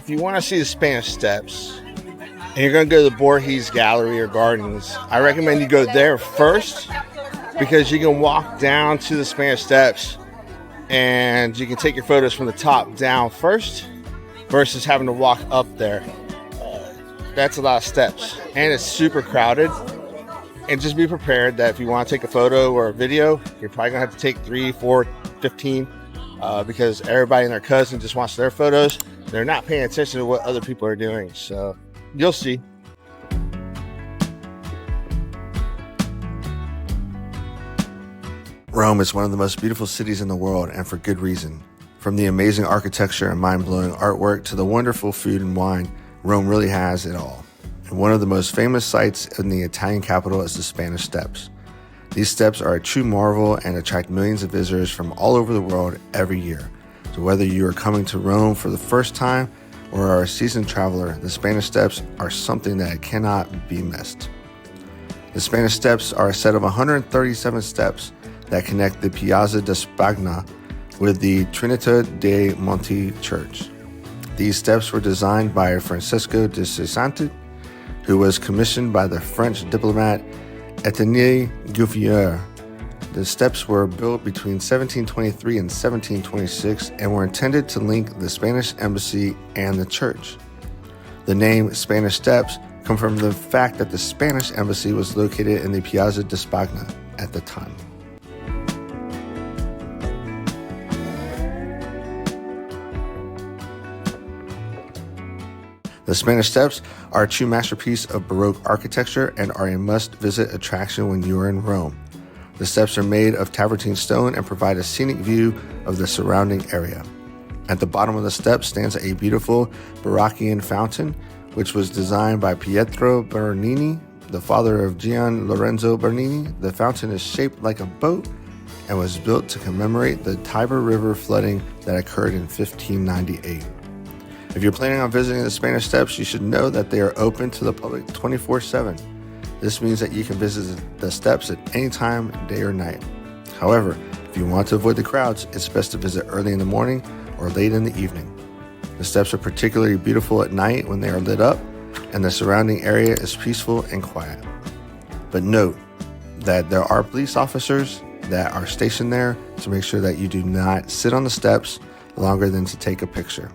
if you want to see the Spanish Steps and you're going to go to the Borges Gallery or Gardens, I recommend you go there first because you can walk down to the Spanish Steps and you can take your photos from the top down first versus having to walk up there. That's a lot of steps and it's super crowded. And just be prepared that if you want to take a photo or a video, you're probably going to have to take 3, 4, 15 because everybody and their cousin just wants their photos. They're not paying attention to what other people are doing. So you'll see. Rome is one of the most beautiful cities in the world, and for good reason. From the amazing architecture and mind-blowing artwork to the wonderful food and wine, Rome really has it all. And one of the most famous sites in the Italian capital is the Spanish Steps. These steps are a true marvel and attract millions of visitors from all over the world every year. So whether you are coming to Rome for the first time or are a seasoned traveler, the Spanish Steps are something that cannot be missed. The Spanish Steps are a set of 137 steps that connect the Piazza di Spagna with the Trinità dei Monti Church. These steps were designed by Francesco de Cesante, who was commissioned by the French diplomat Étienne Gouffier. The steps were built between 1723 and 1726 and were intended to link the Spanish embassy and the church. The name Spanish Steps comes from the fact that the Spanish embassy was located in the Piazza di Spagna at the time. The Spanish Steps are a true masterpiece of Baroque architecture and are a must-visit attraction when you are in Rome. The steps are made of travertine stone and provide a scenic view of the surrounding area. At the bottom of the steps stands a beautiful Baroccan fountain, which was designed by Pietro Bernini, the father of Gian Lorenzo Bernini. The fountain is shaped like a boat and was built to commemorate the Tiber River flooding that occurred in 1598. If you're planning on visiting the Spanish Steps, you should know that they are open to the public 24/7. This means that you can visit the steps at any time, day or night. However, if you want to avoid the crowds, it's best to visit early in the morning or late in the evening. The steps are particularly beautiful at night when they are lit up, and the surrounding area is peaceful and quiet. But note that there are police officers that are stationed there to make sure that you do not sit on the steps longer than to take a picture.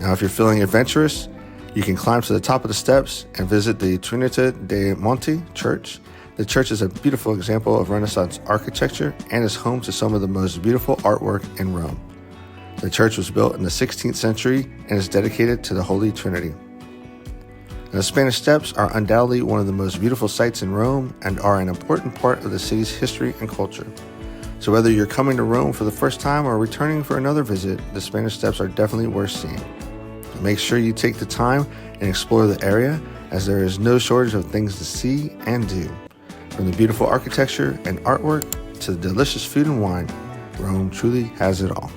Now, if you're feeling adventurous, you can climb to the top of the steps and visit the Trinità dei Monti Church. The church is a beautiful example of Renaissance architecture and is home to some of the most beautiful artwork in Rome. The church was built in the 16th century and is dedicated to the Holy Trinity. Now, the Spanish Steps are undoubtedly one of the most beautiful sites in Rome and are an important part of the city's history and culture. So whether you're coming to Rome for the first time or returning for another visit, the Spanish Steps are definitely worth seeing. Make sure you take the time and explore the area, as there is no shortage of things to see and do. From the beautiful architecture and artwork to the delicious food and wine, Rome truly has it all.